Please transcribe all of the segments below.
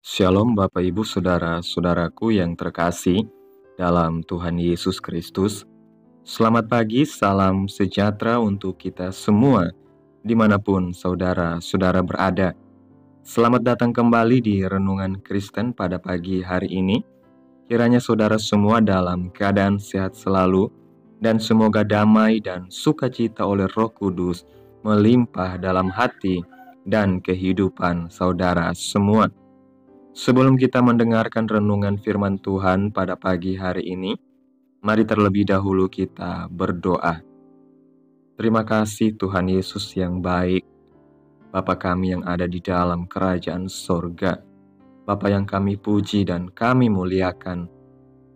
Shalom Bapak Ibu Saudara-saudaraku yang terkasih dalam Tuhan Yesus Kristus. Selamat pagi, salam sejahtera untuk kita semua dimanapun saudara-saudara berada. Selamat datang kembali di Renungan Kristen pada pagi hari ini. Kiranya saudara semua dalam keadaan sehat selalu dan semoga damai dan sukacita oleh Roh Kudus melimpah dalam hati dan kehidupan saudara semua. Sebelum kita mendengarkan renungan firman Tuhan pada pagi hari ini, mari terlebih dahulu kita berdoa. Terima kasih Tuhan Yesus yang baik, Bapa kami yang ada di dalam kerajaan sorga, Bapa yang kami puji dan kami muliakan.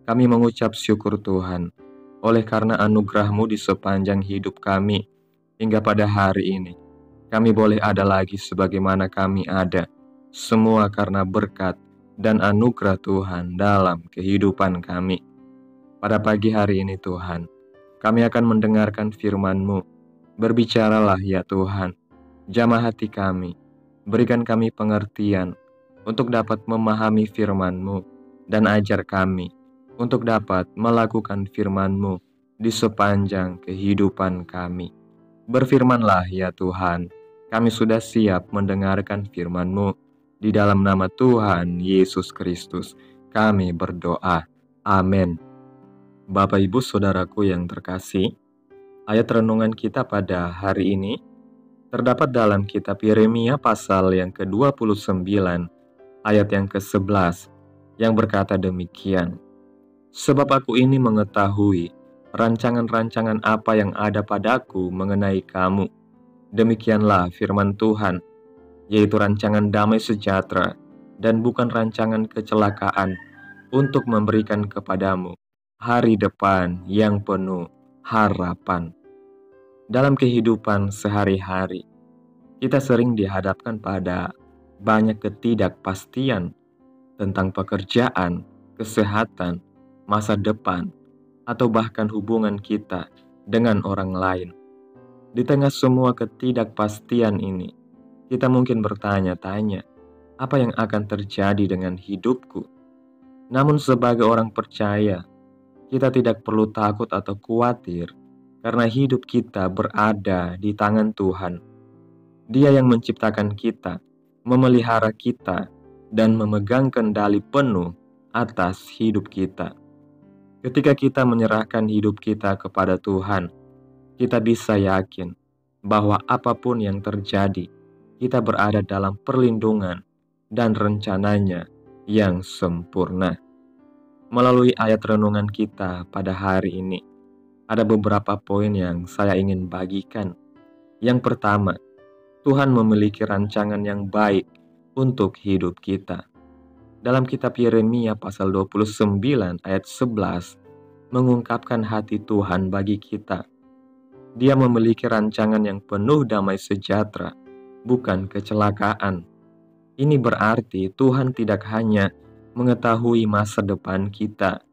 Kami mengucap syukur Tuhan, oleh karena anugerah-Mu di sepanjang hidup kami, hingga pada hari ini, kami boleh ada lagi sebagaimana kami ada, semua karena berkat dan anugerah Tuhan dalam kehidupan kami. Pada pagi hari ini Tuhan, kami akan mendengarkan firman-Mu. Berbicaralah ya Tuhan, jamah hati kami, berikan kami pengertian untuk dapat memahami firman-Mu, dan ajar kami untuk dapat melakukan firman-Mu di sepanjang kehidupan kami. Berfirmanlah ya Tuhan, kami sudah siap mendengarkan firman-Mu. Di dalam nama Tuhan Yesus Kristus, kami berdoa. Amin. Bapak Ibu Saudaraku yang terkasih, ayat renungan kita pada hari ini terdapat dalam kitab Yeremia pasal yang ke-29, ayat yang ke-11, yang berkata demikian. Sebab aku ini mengetahui rancangan-rancangan apa yang ada padaku mengenai kamu. Demikianlah firman Tuhan, yaitu rancangan damai sejahtera dan bukan rancangan kecelakaan, untuk memberikan kepadamu hari depan yang penuh harapan. Dalam kehidupan sehari-hari, kita sering dihadapkan pada banyak ketidakpastian tentang pekerjaan, kesehatan, masa depan, atau bahkan hubungan kita dengan orang lain. Di tengah semua ketidakpastian ini, kita mungkin bertanya-tanya, apa yang akan terjadi dengan hidupku? Namun sebagai orang percaya, kita tidak perlu takut atau khawatir karena hidup kita berada di tangan Tuhan. Dia yang menciptakan kita, memelihara kita, dan memegang kendali penuh atas hidup kita. Ketika kita menyerahkan hidup kita kepada Tuhan, kita bisa yakin bahwa apapun yang terjadi, kita berada dalam perlindungan dan rencananya yang sempurna. Melalui ayat renungan kita pada hari ini, ada beberapa poin yang saya ingin bagikan. Yang pertama, Tuhan memiliki rancangan yang baik untuk hidup kita. Dalam kitab Yeremia pasal 29 ayat 11, mengungkapkan hati Tuhan bagi kita. Dia memiliki rancangan yang penuh damai sejahtera, bukan kecelakaan. Ini berarti Tuhan tidak hanya mengetahui masa depan kita,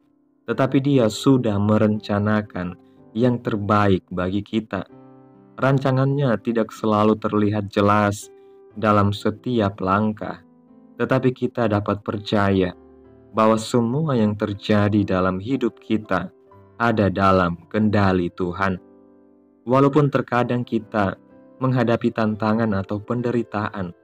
tetapi Dia sudah merencanakan yang terbaik bagi kita. Rancangannya tidak selalu terlihat jelas dalam setiap langkah, tetapi kita dapat percaya bahwa semua yang terjadi dalam hidup kita ada dalam kendali Tuhan. Walaupun terkadang kita menghadapi tantangan atau penderitaan,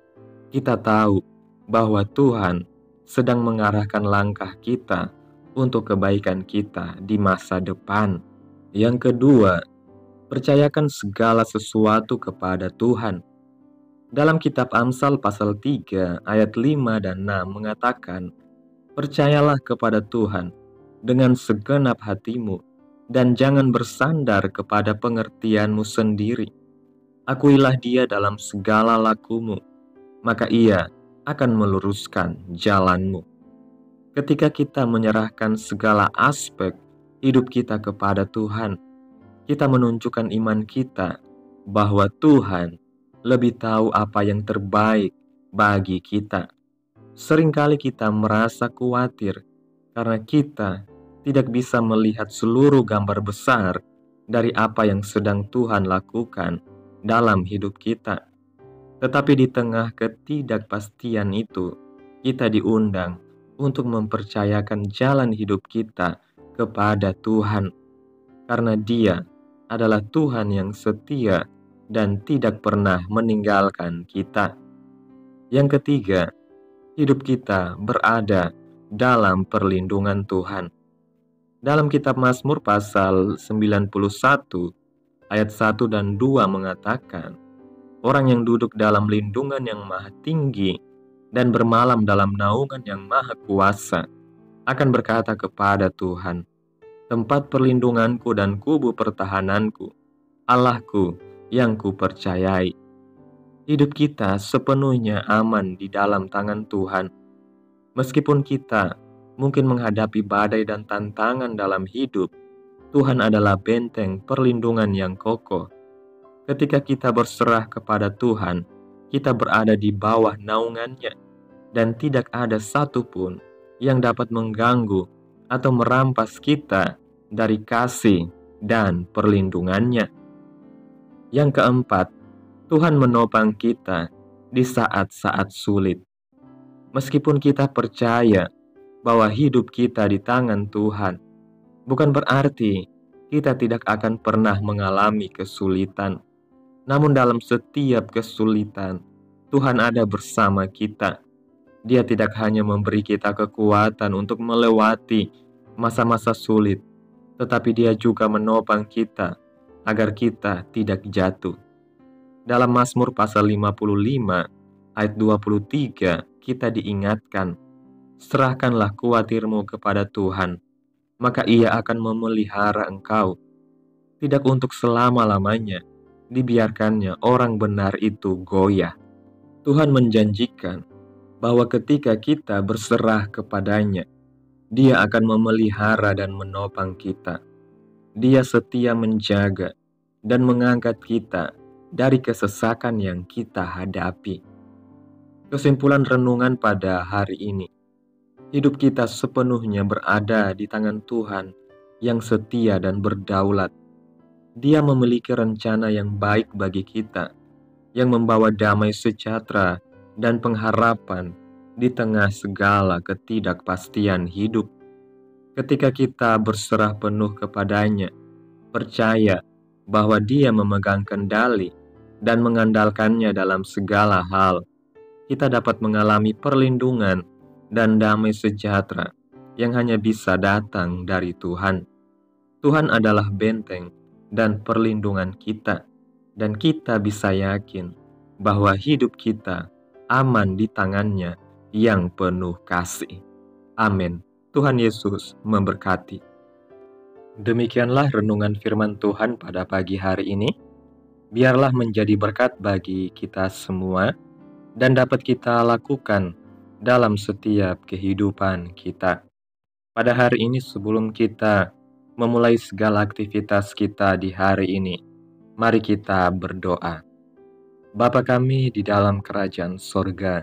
kita tahu bahwa Tuhan sedang mengarahkan langkah kita untuk kebaikan kita di masa depan. Yang kedua, percayakan segala sesuatu kepada Tuhan. Dalam kitab Amsal pasal 3 ayat 5 dan 6 mengatakan, percayalah kepada Tuhan dengan segenap hatimu, dan jangan bersandar kepada pengertianmu sendiri. Akuilah Dia dalam segala lakumu, maka Ia akan meluruskan jalanmu. Ketika kita menyerahkan segala aspek hidup kita kepada Tuhan, kita menunjukkan iman kita bahwa Tuhan lebih tahu apa yang terbaik bagi kita. Seringkali kita merasa khawatir karena kita tidak bisa melihat seluruh gambar besar dari apa yang sedang Tuhan lakukan dalam hidup kita. Tetapi di tengah ketidakpastian itu, kita diundang untuk mempercayakan jalan hidup kita kepada Tuhan, karena Dia adalah Tuhan yang setia dan tidak pernah meninggalkan kita. Yang ketiga, hidup kita berada dalam perlindungan Tuhan. Dalam kitab Mazmur pasal 91 ayat 1 dan 2 mengatakan, orang yang duduk dalam lindungan yang maha tinggi dan bermalam dalam naungan yang maha kuasa akan berkata kepada Tuhan, tempat perlindunganku dan kubu pertahananku, Allahku yang kupercayai. Hidup kita sepenuhnya aman di dalam tangan Tuhan. Meskipun kita mungkin menghadapi badai dan tantangan dalam hidup, Tuhan adalah benteng perlindungan yang kokoh. Ketika kita berserah kepada Tuhan, kita berada di bawah naungannya, dan tidak ada satupun yang dapat mengganggu atau merampas kita dari kasih dan perlindungannya. Yang keempat, Tuhan menopang kita di saat-saat sulit. Meskipun kita percaya bahwa hidup kita di tangan Tuhan, bukan berarti kita tidak akan pernah mengalami kesulitan. Namun dalam setiap kesulitan, Tuhan ada bersama kita. Dia tidak hanya memberi kita kekuatan untuk melewati masa-masa sulit, tetapi Dia juga menopang kita agar kita tidak jatuh. Dalam Mazmur pasal 55 ayat 23, kita diingatkan, serahkanlah kuatirmu kepada Tuhan, maka Ia akan memelihara engkau. Tidak untuk selama-lamanya dibiarkannya orang benar itu goyah. Tuhan menjanjikan bahwa ketika kita berserah kepadanya, Dia akan memelihara dan menopang kita. Dia setia menjaga dan mengangkat kita dari kesesakan yang kita hadapi. Kesimpulan renungan pada hari ini, hidup kita sepenuhnya berada di tangan Tuhan yang setia dan berdaulat. Dia memiliki rencana yang baik bagi kita, yang membawa damai sejahtera dan pengharapan di tengah segala ketidakpastian hidup. Ketika kita berserah penuh kepadanya, percaya bahwa Dia memegang kendali dan mengandalkannya dalam segala hal, kita dapat mengalami perlindungan dan damai sejahtera yang hanya bisa datang dari Tuhan. Tuhan adalah benteng dan perlindungan kita, dan kita bisa yakin bahwa hidup kita aman di tangannya yang penuh kasih. Amin. Tuhan Yesus memberkati. Demikianlah renungan firman Tuhan pada pagi hari ini. Biarlah menjadi berkat bagi kita semua dan dapat kita lakukan dalam setiap kehidupan kita. Pada hari ini sebelum kita memulai segala aktivitas kita di hari ini, mari kita berdoa. Bapa kami di dalam kerajaan sorga,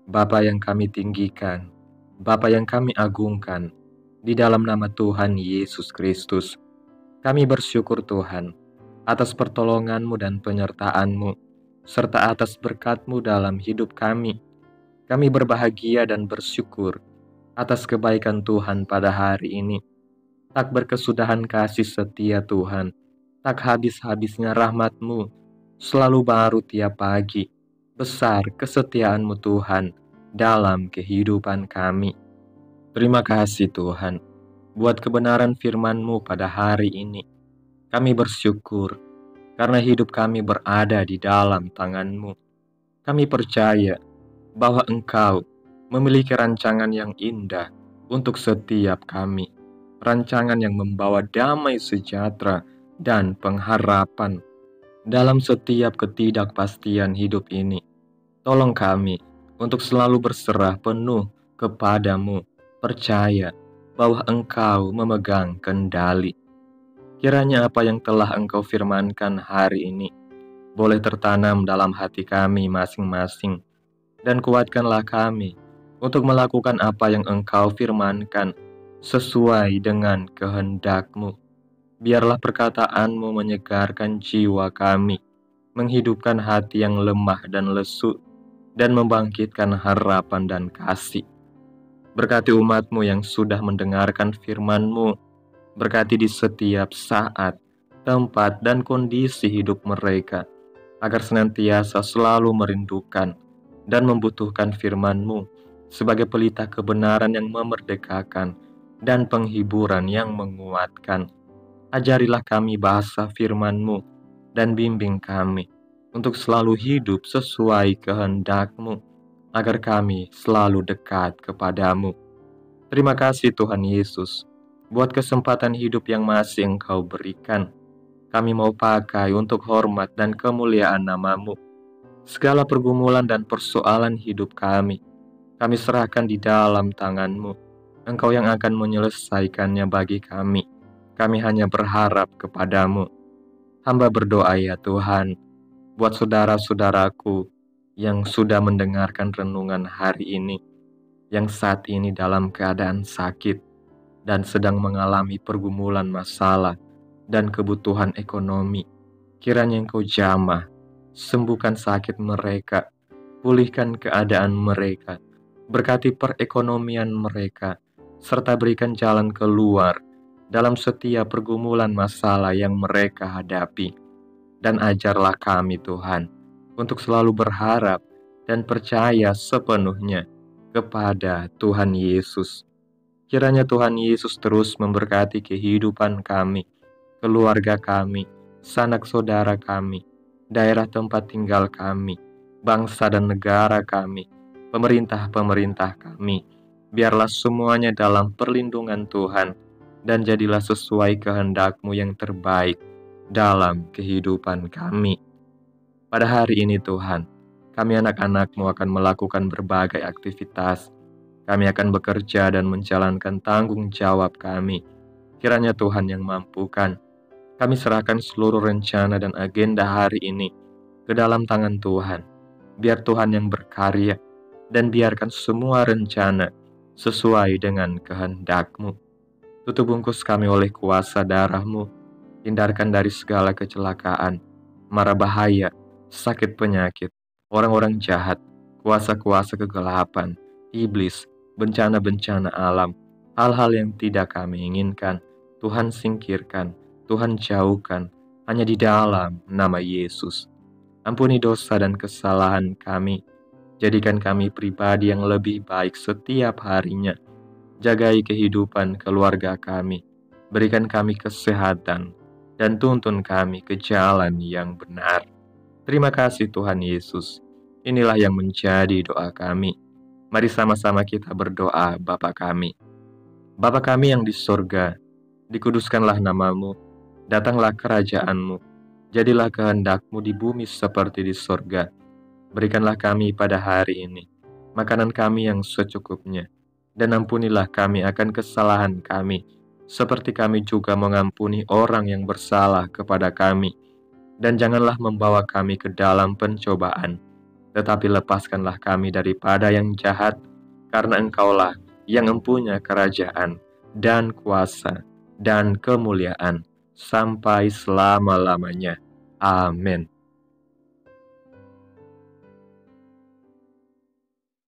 Bapa yang kami tinggikan, Bapa yang kami agungkan, di dalam nama Tuhan Yesus Kristus, kami bersyukur Tuhan atas pertolongan-Mu dan penyertaan-Mu, serta atas berkat-Mu dalam hidup kami. Kami berbahagia dan bersyukur atas kebaikan Tuhan pada hari ini. Tak berkesudahan kasih setia Tuhan, tak habis-habisnya rahmat-Mu, selalu baru tiap pagi. Besar kesetiaan-Mu Tuhan dalam kehidupan kami. Terima kasih Tuhan, buat kebenaran firman-Mu pada hari ini. Kami bersyukur karena hidup kami berada di dalam tangan-Mu. Kami percaya bahwa Engkau memiliki rancangan yang indah untuk setiap kami. Rancangan yang membawa damai sejahtera dan pengharapan dalam setiap ketidakpastian hidup ini. Tolong kami untuk selalu berserah penuh kepadamu, percaya bahwa Engkau memegang kendali. Kiranya apa yang telah Engkau firmankan hari ini boleh tertanam dalam hati kami masing-masing, dan kuatkanlah kami untuk melakukan apa yang Engkau firmankan sesuai dengan kehendak-Mu. Biarlah perkataan-Mu menyegarkan jiwa kami, menghidupkan hati yang lemah dan lesu, dan membangkitkan harapan dan kasih. Berkati umat-Mu yang sudah mendengarkan firman-Mu, berkati di setiap saat, tempat, dan kondisi hidup mereka, agar senantiasa selalu merindukan dan membutuhkan firman-Mu sebagai pelita kebenaran yang memerdekakan dan penghiburan yang menguatkan. Ajarilah kami bahasa firman-Mu dan bimbing kami untuk selalu hidup sesuai kehendak-Mu, agar kami selalu dekat kepadamu. Terima kasih Tuhan Yesus, buat kesempatan hidup yang masih Engkau berikan. Kami mau pakai untuk hormat dan kemuliaan nama-Mu. Segala pergumulan dan persoalan hidup kami serahkan di dalam tangan-Mu. Engkau yang akan menyelesaikannya bagi kami. Kami hanya berharap kepadamu. Hamba berdoa ya Tuhan, buat saudara-saudaraku yang sudah mendengarkan renungan hari ini, yang saat ini dalam keadaan sakit dan sedang mengalami pergumulan masalah dan kebutuhan ekonomi. Kiranya Engkau jamah, sembuhkan sakit mereka, pulihkan keadaan mereka, berkati perekonomian mereka, serta berikan jalan keluar dalam setiap pergumulan masalah yang mereka hadapi. Dan ajarlah kami Tuhan, untuk selalu berharap dan percaya sepenuhnya kepada Tuhan Yesus. Kiranya Tuhan Yesus terus memberkati kehidupan kami, keluarga kami, sanak saudara kami, daerah tempat tinggal kami, bangsa dan negara kami, pemerintah-pemerintah kami. Biarlah semuanya dalam perlindungan Tuhan, dan jadilah sesuai kehendak-Mu yang terbaik dalam kehidupan kami. Pada hari ini Tuhan, kami anak-anak-Mu akan melakukan berbagai aktivitas. Kami akan bekerja dan menjalankan tanggung jawab kami. Kiranya Tuhan yang mampukan. Kami serahkan seluruh rencana dan agenda hari ini ke dalam tangan Tuhan. Biar Tuhan yang berkarya, dan biarkan semua rencana sesuai dengan kehendak-Mu. Tutup bungkus kami oleh kuasa darah-Mu. Hindarkan dari segala kecelakaan, mara bahaya, sakit penyakit, orang-orang jahat, kuasa-kuasa kegelapan, iblis, bencana-bencana alam, hal-hal yang tidak kami inginkan. Tuhan singkirkan, Tuhan jauhkan, hanya di dalam nama Yesus. Ampuni dosa dan kesalahan kami, jadikan kami pribadi yang lebih baik setiap harinya. Jagai kehidupan keluarga kami, berikan kami kesehatan, dan tuntun kami ke jalan yang benar. Terima kasih Tuhan Yesus. Inilah yang menjadi doa kami. Mari sama-sama kita berdoa Bapa kami. Bapa kami yang di sorga, dikuduskanlah nama-Mu, datanglah kerajaan-Mu, jadilah kehendak-Mu di bumi seperti di sorga. Berikanlah kami pada hari ini makanan kami yang secukupnya, dan ampunilah kami akan kesalahan kami, seperti kami juga mengampuni orang yang bersalah kepada kami. Dan janganlah membawa kami ke dalam pencobaan, tetapi lepaskanlah kami daripada yang jahat, karena Engkaulah yang mempunyai kerajaan, dan kuasa, dan kemuliaan, sampai selama-lamanya. Amin.